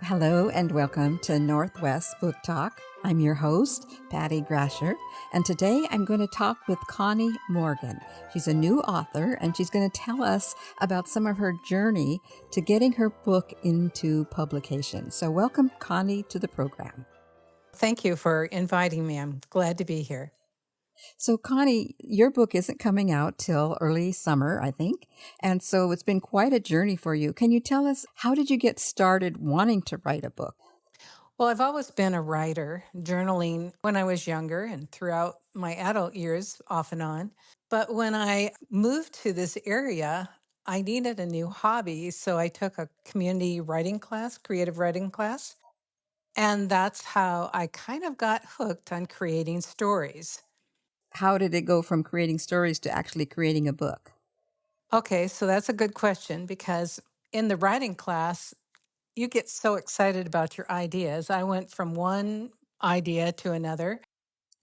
Hello and welcome to Northwest Book Talk. I'm your host, Patty Grasher, and today I'm going to talk with Connie Morgan. She's a new author and she's going to tell us about some of her journey to getting her book into publication. So, welcome, Connie, to the program. Thank you for inviting me. I'm glad to be here. So, Connie, your book isn't coming out till early summer, I think. And so it's been quite a journey for you. Can you tell us how did you get started wanting to write a book? Well, I've always been a writer, journaling when I was younger and throughout my adult years, off and on. But when I moved to this area, I needed a new hobby. So I took a community writing class, creative writing class. And that's how I kind of got hooked on creating stories. How did it go from creating stories to actually creating a book? Okay, so that's a good question because in the writing class, you get so excited about your ideas. I went from one idea to another.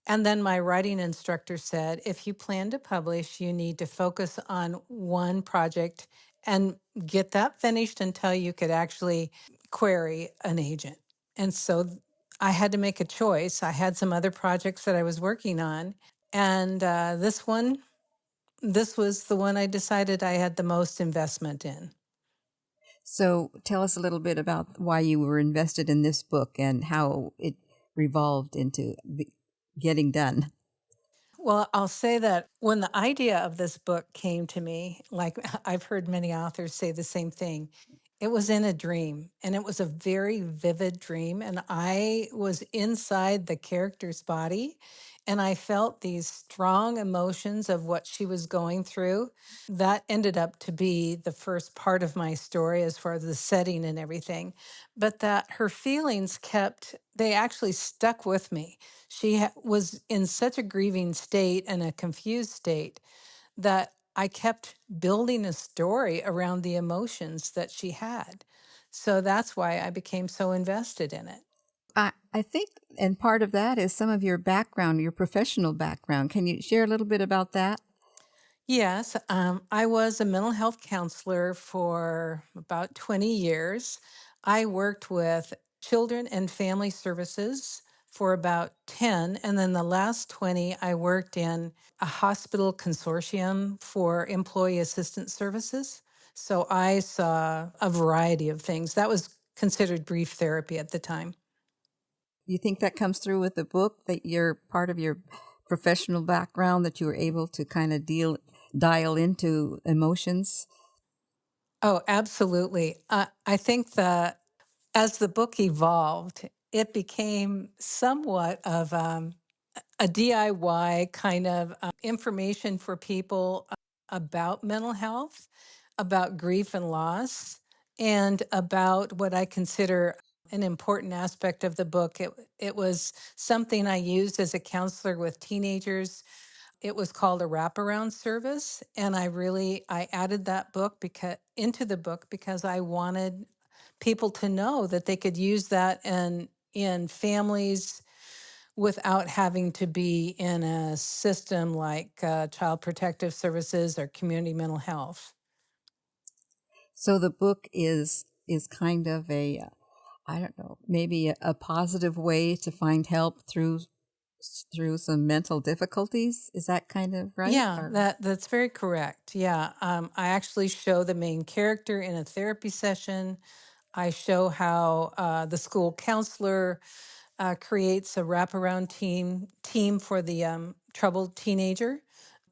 And then my writing instructor said, if you plan to publish, you need to focus on one project and get that finished until you could actually query an agent. And so I had to make a choice. I had some other projects that I was working on. And this was the one I decided I had the most investment in. So tell us a little bit about why you were invested in this book and how it revolved into getting done. Well, I'll say that when the idea of this book came to me, like I've heard many authors say the same thing, it was in a dream and it was a very vivid dream. And I was inside the character's body and I felt these strong emotions of what she was going through. That ended up to be the first part of my story as far as the setting and everything. But that her feelings they actually stuck with me. Was in such a grieving state and a confused state that I kept building a story around the emotions that she had. So that's why I became so invested in it. I think, and part of that is some of your background, your professional background. Can you share a little bit about that? Yes, I was a mental health counselor for about 20 years. I worked with children and family services for about 10, and then the last 20, I worked in a hospital consortium for employee assistance services. So I saw a variety of things. That was considered grief therapy at the time. You think that comes through with the book, that you're part of your professional background, that you were able to kind of dial into emotions? Oh, absolutely. I think that as the book evolved, it became somewhat of a DIY kind of information for people about mental health, about grief and loss, and about what I consider an important aspect of the book. It was something I used as a counselor with teenagers. It was called a wraparound service, and I added that book because into the book because I wanted people to know that they could use that in families without having to be in a system like Child Protective Services or community mental health. So the book is kind of a I don't know, maybe a positive way to find help through some mental difficulties. Is that kind of right? Yeah, Or that's very correct. Yeah, I actually show the main character in a therapy session. I show how the school counselor creates a wraparound team for the troubled teenager.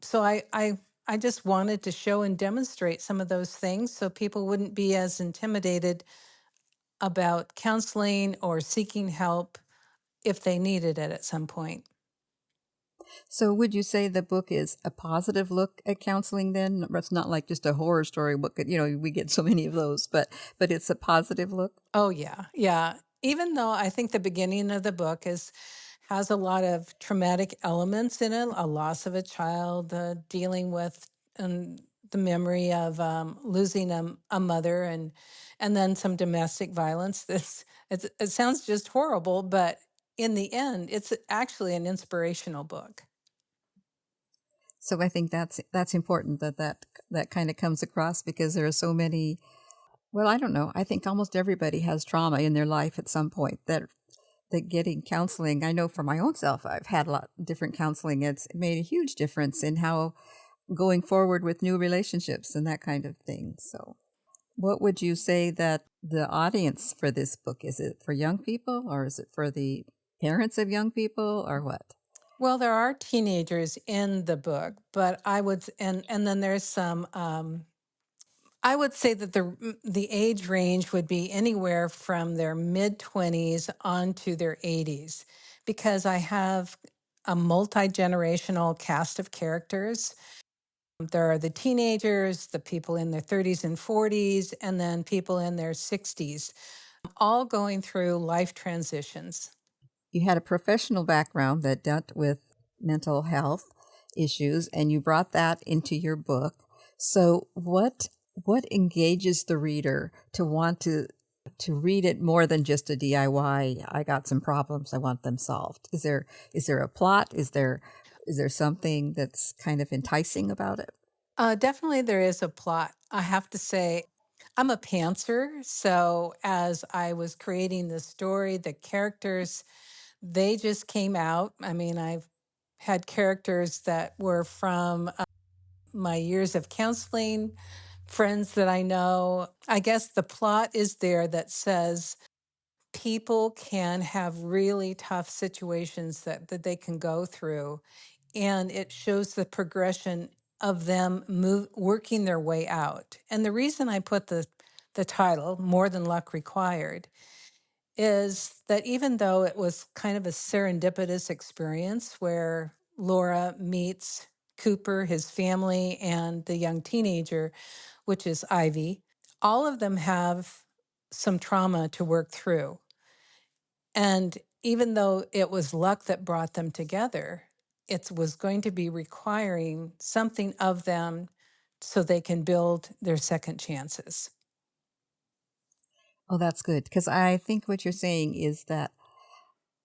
So I just wanted to show and demonstrate some of those things so people wouldn't be as intimidated about counseling or seeking help if they needed it at some point. so would you say the book is a positive look at counseling then? It's not like just a horror story book. We get so many of those, but it's a positive look. Oh yeah, yeah. Even though I think the beginning of the book is has a lot of traumatic elements in it, a loss of a child, dealing with the memory of losing a mother, and then some domestic violence. It sounds just horrible, but in the end, it's actually an inspirational book. So I think that's important that kind of comes across because there are so many Well, I don't know. I think almost everybody has trauma in their life at some point that getting counseling, I know for my own self, I've had a lot of different counseling. It's made a huge difference in how going forward with new relationships and that kind of thing. So, what would you say that the audience for this book is it for young people or is it for the parents of young people or what? Well, there are teenagers in the book, but and then there's some. I would say that the age range would be anywhere from their mid 20s on to their 80s, because I have a multi generational cast of characters. There are the teenagers, the people in their 30s and 40s, and then people in their 60s, all going through life transitions. You had a professional background that dealt with mental health issues and you brought that into your book. So what engages the reader to want to read it more than just a DIY? I got some problems, I want them solved. Is there a plot? Is there something that's kind of enticing about it? Definitely, there is a plot. I have to say, I'm a pantser. So, as I was creating the story, the characters, they just came out. I mean, I've had characters that were from my years of counseling, friends that I know. I guess the plot is there that says people can have really tough situations that they can go through, and it shows the progression of them working their way out. And the reason I put the title "More Than Luck Required" is that even though it was kind of a serendipitous experience where Laura meets Cooper, his family, and the young teenager, which is Ivy, all of them have some trauma to work through. And even though it was luck that brought them together, it was going to be requiring something of them so they can build their second chances. Oh, that's good because I think what you're saying is that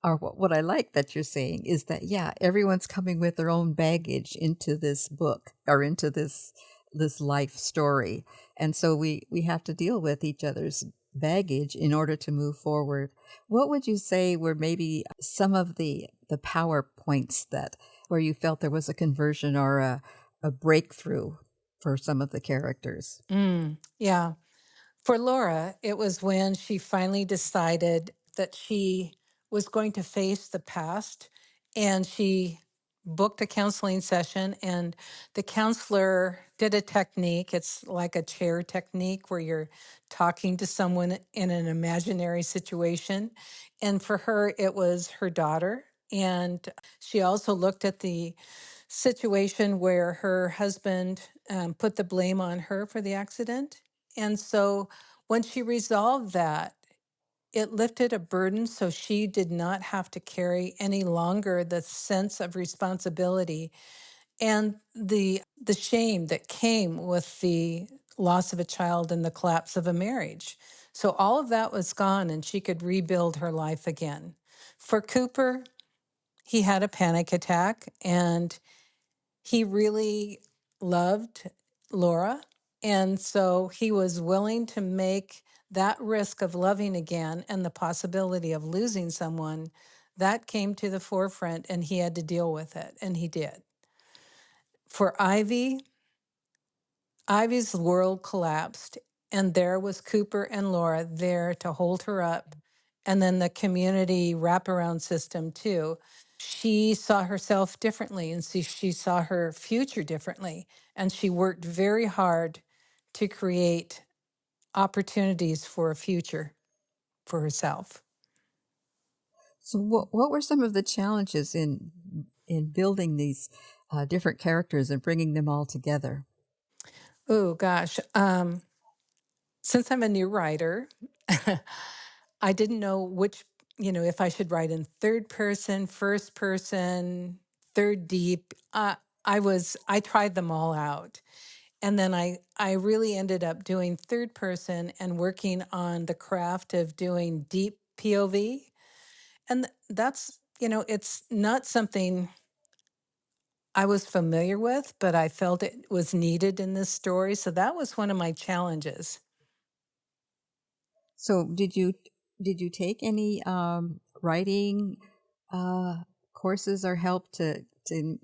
or what I like that you're saying is that yeah, everyone's coming with their own baggage into this book or into this life story, and so we have to deal with each other's baggage in order to move forward. What would you say were maybe some of the power points that where you felt there was a conversion or a breakthrough for some of the characters? Yeah. For Laura, it was when she finally decided that she was going to face the past, and she booked a counseling session, and the counselor did a technique. It's like a chair technique where you're talking to someone in an imaginary situation. And for her, it was her daughter. And she also looked at the situation where her husband put the blame on her for the accident. And so when she resolved that, it lifted a burden so she did not have to carry any longer the sense of responsibility and the shame that came with the loss of a child and the collapse of a marriage. So all of that was gone and she could rebuild her life again. For Cooper, he had a panic attack and he really loved Laura. And so he was willing to make that risk of loving again and the possibility of losing someone that came to the forefront, and he had to deal with it. And he did. For Ivy, Ivy's world collapsed, and there was Cooper and Laura there to hold her up. And then the community wraparound system, too. She saw herself differently and she saw her future differently. And she worked very hard to create opportunities for a future for herself. So, what were some of the challenges in building these different characters and bringing them all together? Oh, gosh. Since I'm a new writer, I didn't know if I should write in third person, first person, third deep. I tried them all out. And then I really ended up doing third person and working on the craft of doing deep POV. And that's, it's not something I was familiar with, but I felt it was needed in this story. So that was one of my challenges. So did you take any writing uh, courses or help to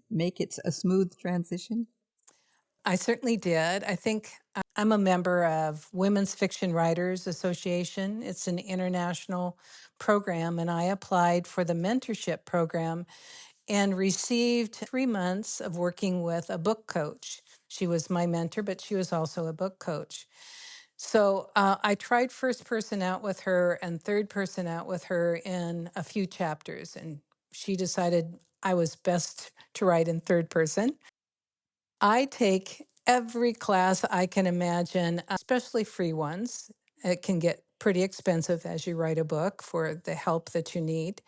make it a smooth transition? I certainly did. I think I'm a member of Women's Fiction Writers Association. It's an international program, and I applied for the mentorship program and received 3 months of working with a book coach. She was my mentor, but she was also a book coach. So I tried first person out with her and third person out with her in a few chapters, and she decided I was best to write in third person. I take every class I can imagine, especially free ones. It can get pretty expensive as you write a book for the help that you need.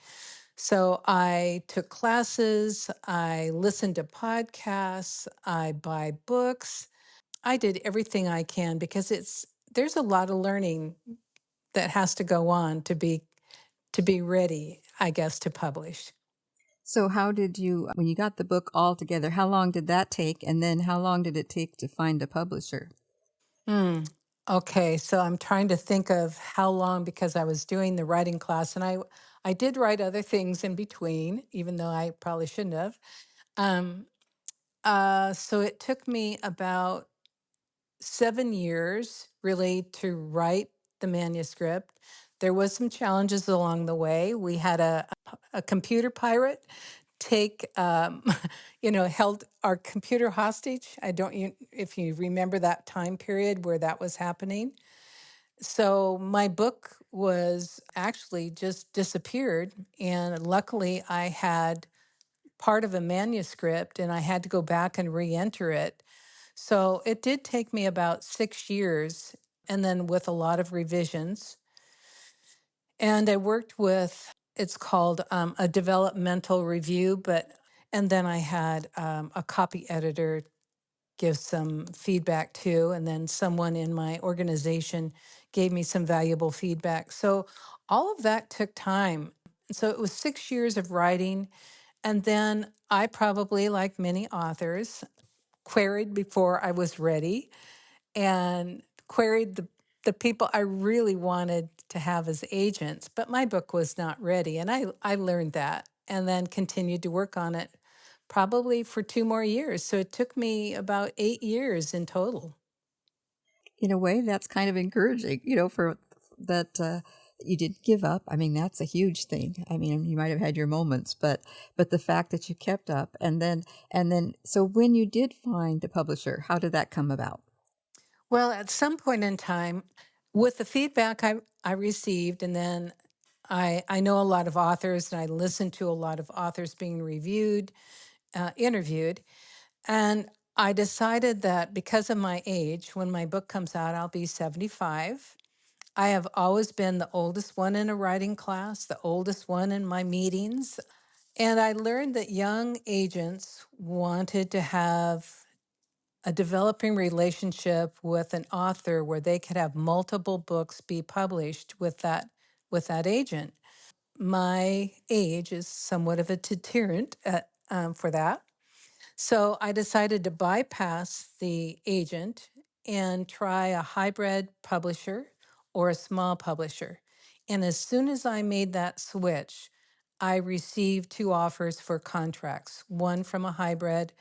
So I took classes, I listened to podcasts, I buy books. I did everything I can because there's a lot of learning that has to go on to be ready, I guess, to publish. So how did you, when you got the book all together, how long did that take? And then how long did it take to find a publisher? Hmm. Okay, so I'm trying to think of how long because I was doing the writing class and I did write other things in between, even though I probably shouldn't have. Um, so it took me about 7 years really to write the manuscript. There was some challenges along the way. We had a computer pirate take, held our computer hostage. I don't you if you remember that time period where that was happening. So my book was actually just disappeared, and luckily I had part of a manuscript and I had to go back and re-enter it. So it did take me about 6 years and then with a lot of revisions. And I worked with, it's called a developmental review, and then I had a copy editor give some feedback too. And then someone in my organization gave me some valuable feedback. So all of that took time. So it was 6 years of writing. And then I probably, like many authors, queried before I was ready and queried the people I really wanted to have as agents, but my book was not ready. And I learned that and then continued to work on it probably for 2 more years. So it took me about 8 years in total. In a way, that's kind of encouraging, for that you did give up. I mean, that's a huge thing. I mean, you might have had your moments, but the fact that you kept up, and then, so when you did find a publisher, how did that come about? Well, at some point in time, with the feedback I received, and then I know a lot of authors, and I listen to a lot of authors being reviewed, interviewed, and I decided that because of my age, when my book comes out, I'll be 75. I have always been the oldest one in a writing class, the oldest one in my meetings. And I learned that young agents wanted to have a developing relationship with an author where they could have multiple books be published with that agent. My age is somewhat of a deterrent for that. So I decided to bypass the agent and try a hybrid publisher or a small publisher. And as soon as I made that switch, I received two offers for contracts, one from a hybrid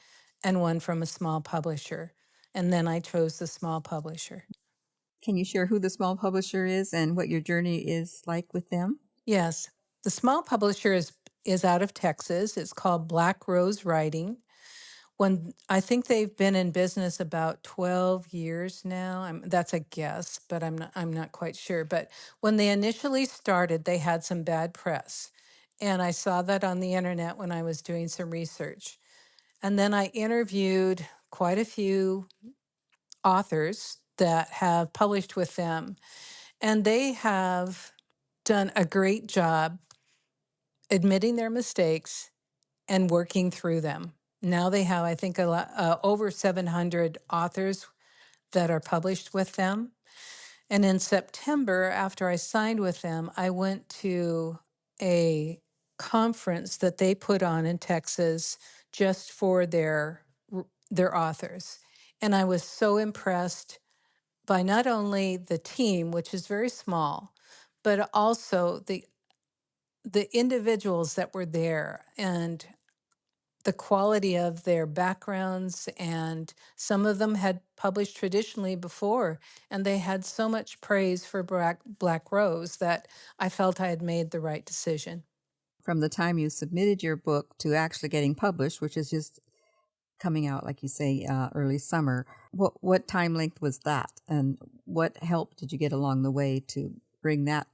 and one from a small publisher. And then I chose the small publisher. Can you share who the small publisher is and what your journey is like with them? Yes, the small publisher is out of Texas. It's called Black Rose Writing. When I think they've been in business about 12 years now. That's a guess, but I'm not quite sure. But when they initially started, they had some bad press. And I saw that on the internet when I was doing some research. And then I interviewed quite a few authors that have published with them, and they have done a great job admitting their mistakes and working through them. Now they have, I think, over 700 authors that are published with them. And in September, after I signed with them, I went to a conference that they put on in Texas just for their authors. And I was so impressed by not only the team, which is very small, but also the individuals that were there and the quality of their backgrounds. And some of them had published traditionally before, and they had so much praise for Black Rose that I felt I had made the right decision. From the time you submitted your book to actually getting published, which is just coming out, like you say, early summer, what time length was that? And what help did you get along the way to bring that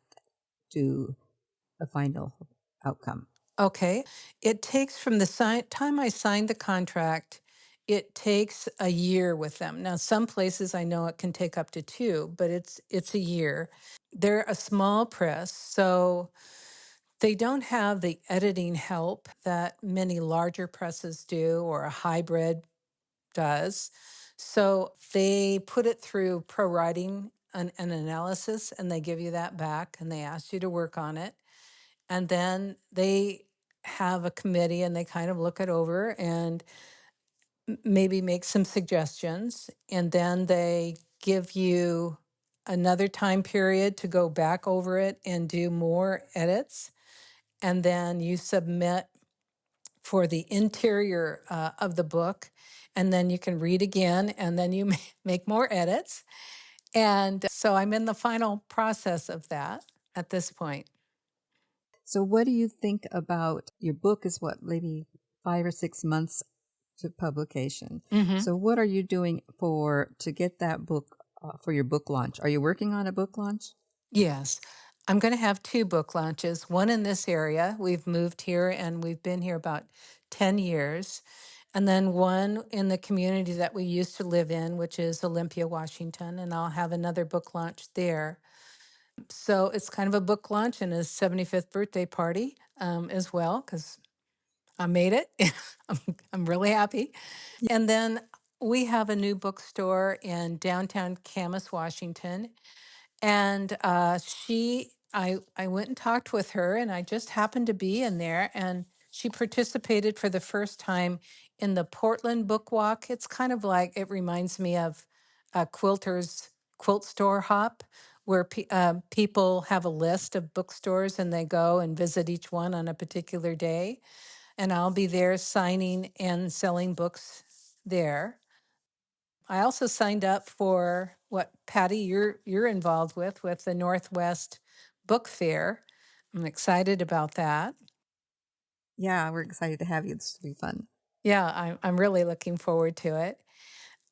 to a final outcome? Okay. It takes from the time I signed the contract, it takes a year with them. Now, some places I know it can take up to two, but it's a year. They're a small press, so they don't have the editing help that many larger presses do or a hybrid does. So they put it through pro writing an analysis, and they give you that back and they ask you to work on it. And then they have a committee and they kind of look it over and maybe make some suggestions. And then they give you another time period to go back over it and do more edits. And then you submit for the interior of the book. And then you can read again and then you make more edits. And so I'm in the final process of that at this point. So, what do you think about your book? Is what, maybe 5 or 6 months to publication. Mhm. So, what are you doing for to get that book for your book launch? Are you working on a book launch? Yes. I'm going to have two book launches, one in this area. We've moved here and we've been here about 10 years. And then one in the community that we used to live in, which is Olympia, Washington. And I'll have another book launch there. So it's kind of a book launch and a 75th birthday party as well, because I made it. I'm really happy. And then we have a new bookstore in downtown Camas, Washington. And I went and talked with her, and I just happened to be in there, and she participated for the first time in the Portland Book Walk. It's kind of like, it reminds me of a quilter's quilt store hop, where people have a list of bookstores and they go and visit each one on a particular day. And I'll be there signing and selling books there. I also signed up for what Patty you're involved with the Northwest Book Fair. I'm excited about that. Yeah, we're excited to have you. This will be fun. Yeah, I'm really looking forward to it.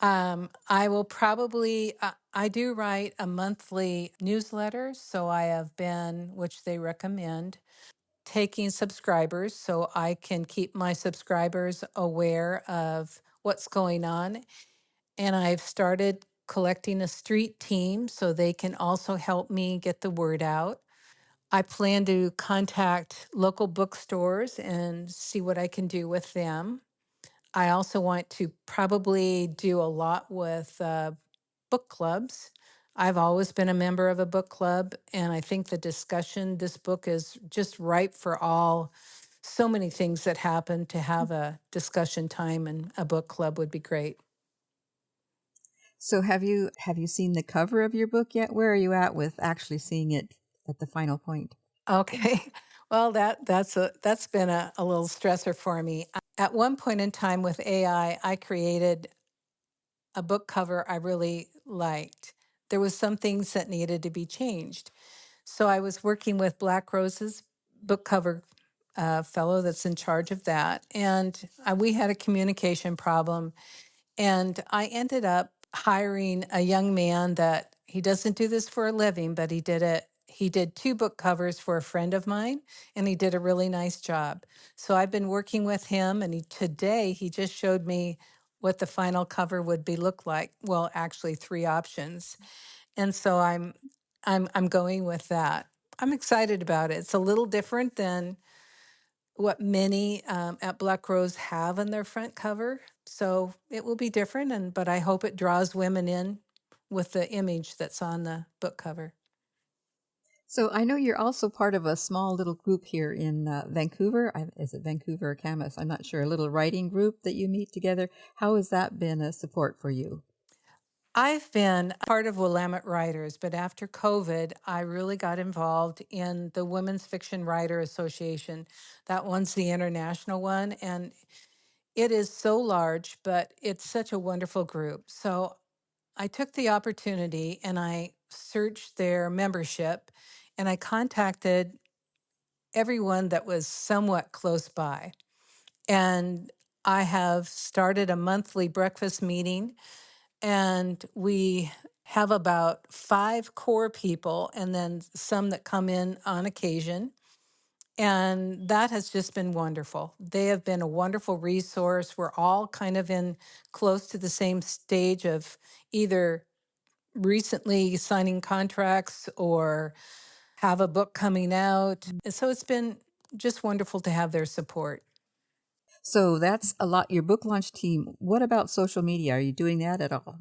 I will probably I do write a monthly newsletter, so I have been, which they recommend, taking subscribers so I can keep my subscribers aware of what's going on. And I've started collecting a street team so they can also help me get the word out. I plan to contact local bookstores and see what I can do with them. I also want to probably do a lot with book clubs. I've always been a member of a book club, and I think the discussion, this book is just ripe for all. So many things that happen to have a discussion time, and a book club would be great. So, have you seen the cover of your book yet? Where are you at with actually seeing it at the final point? Okay. Well, that's been a little stressor for me. At one point in time with I created a book cover I really liked. There was some things that needed to be changed. So I was working with Black Rose's book cover fellow that's in charge of that, and we had a communication problem. And I ended up hiring a young man that he doesn't do this for a living, but he did it. He did two book covers for a friend of mine, and he did a really nice job. So I've been working with him, and today he just showed me what the final cover would be look like. Well, actually, three options, and so I'm going with that. I'm excited about it. It's a little different than what many at Black Rose have on their front cover. So it will be different, but I hope it draws women in with the image that's on the book cover. So, I know you're also part of a small little group here in Vancouver. Is it Vancouver or Camas? I'm not sure. A little writing group that you meet together. How has that been a support for you? I've been part of Willamette Writers, but after COVID, I really got involved in the Women's Fiction Writer Association. That one's the international one, and it is so large, but it's such a wonderful group. So I took the opportunity and I searched their membership and I contacted everyone that was somewhat close by. And I have started a monthly breakfast meeting, and we have about 5 core people and then some that come in on occasion. And that has just been wonderful. They have been a wonderful resource. We're all kind of in close to the same stage of either recently signing contracts or have a book coming out. And so it's been just wonderful to have their support. So that's a lot. Your book launch team. What about social media? Are you doing that at all?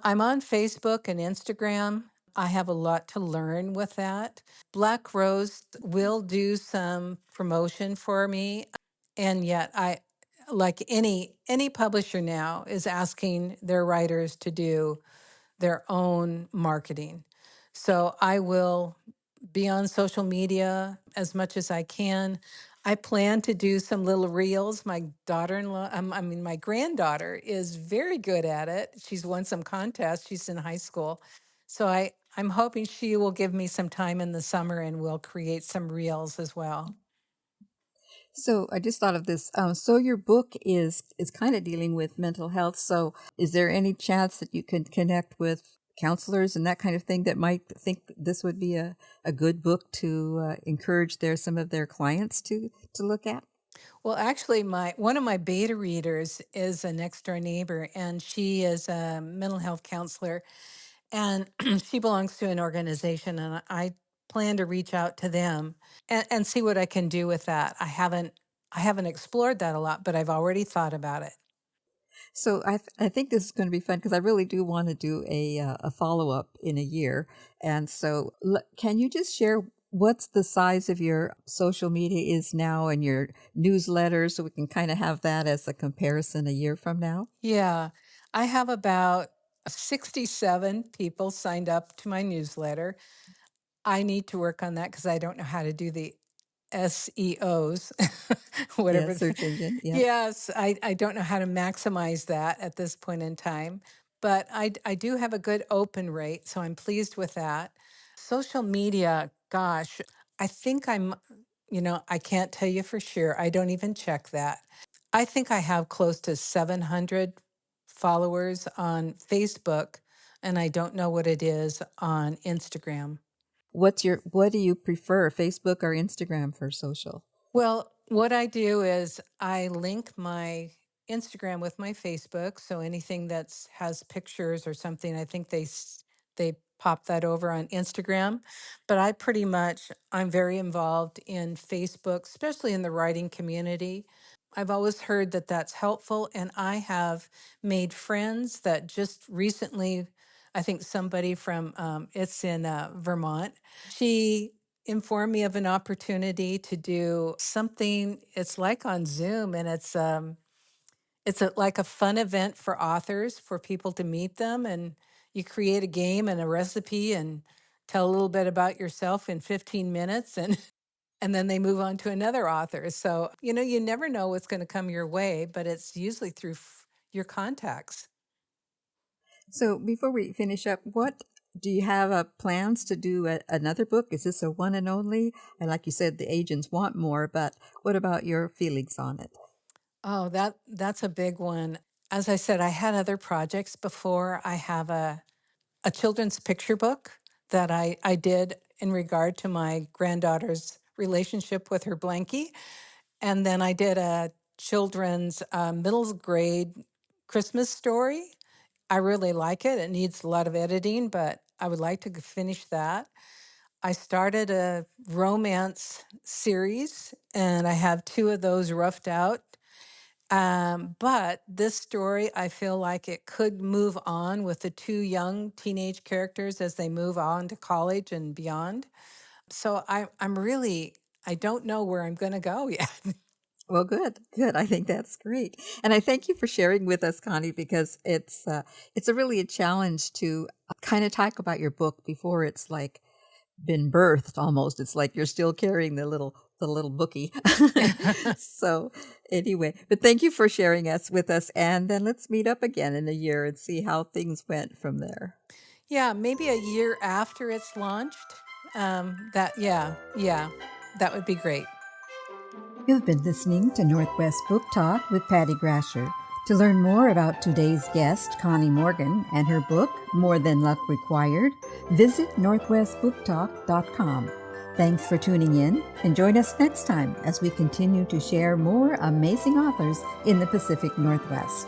I'm on Facebook and Instagram. I have a lot to learn with that. Black Rose will do some promotion for me. And yet I like any publisher now is asking their writers to do their own marketing. So I will be on social media as much as I can. I plan to do some little reels. My daughter-in-law, I mean, my granddaughter is very good at it. She's won some contests. She's in high school. So I'm hoping she will give me some time in the summer and we'll create some reels as well. So I just thought of this. So your book is kind of dealing with mental health. So is there any chance that you can connect with counselors and that kind of thing that might think this would be a good book to encourage some of their clients to look at? Well, actually, my one of my beta readers is a next door neighbor, and she is a mental health counselor, and she belongs to an organization, and I plan to reach out to them and see what I can do with that. I haven't explored that a lot, but I've already thought about it. So I think this is going to be fun because I really do want to do a follow up in a year. And so can you just share what's the size of your social media is now and your newsletter so we can kind of have that as a comparison a year from now? Yeah, I have about 67 people signed up to my newsletter. I need to work on that because I don't know how to do the SEOs, Yeah, whatever. search engine. Yes. Yes, I don't know how to maximize that at this point in time, but I do have a good open rate, so I'm pleased with that. Social media, gosh, I think I can't tell you for sure. I don't even check that. I think I have close to 700 followers on Facebook, and I don't know what it is on Instagram. What do you prefer, Facebook or Instagram for social? Well, what I do is I link my Instagram with my Facebook, so anything that's has pictures or something, I think they pop that over on Instagram. But I'm very involved in Facebook, especially in the writing community. I've always heard that that's helpful, and I have made friends that just recently, I think somebody from it's in Vermont. She informed me of an opportunity to do something. It's like on Zoom, and like a fun event for authors for people to meet them, and you create a game and a recipe and tell a little bit about yourself in 15 minutes, and and then they move on to another author. So you never know what's going to come your way, but it's usually through your contacts. So before we finish up, what do you have plans to do another book? Is this a one and only? And like you said, the agents want more, but what about your feelings on it? Oh, that's a big one. As I said, I had other projects before. I have a children's picture book that I did in regard to my granddaughter's relationship with her blankie. And then I did a children's middle grade Christmas story. I really like it. It needs a lot of editing, but I would like to finish that. I started a romance series and I have 2 of those roughed out. But this story, I feel like it could move on with the 2 young teenage characters as they move on to college and beyond. So I don't know where I'm going to go yet. Well, good, good. I think that's great, and I thank you for sharing with us, Connie, because it's a really a challenge to kind of talk about your book before it's like been birthed almost. It's like you're still carrying the little bookie. So anyway, but thank you for sharing us with us, and then let's meet up again in a year and see how things went from there. Yeah, maybe a year after it's launched. Yeah, that would be great. You've been listening to Northwest Book Talk with Patty Grasher. To learn more about today's guest, Connie Morgan, and her book, More Than Luck Required, visit northwestbooktalk.com. Thanks for tuning in, and join us next time as we continue to share more amazing authors in the Pacific Northwest.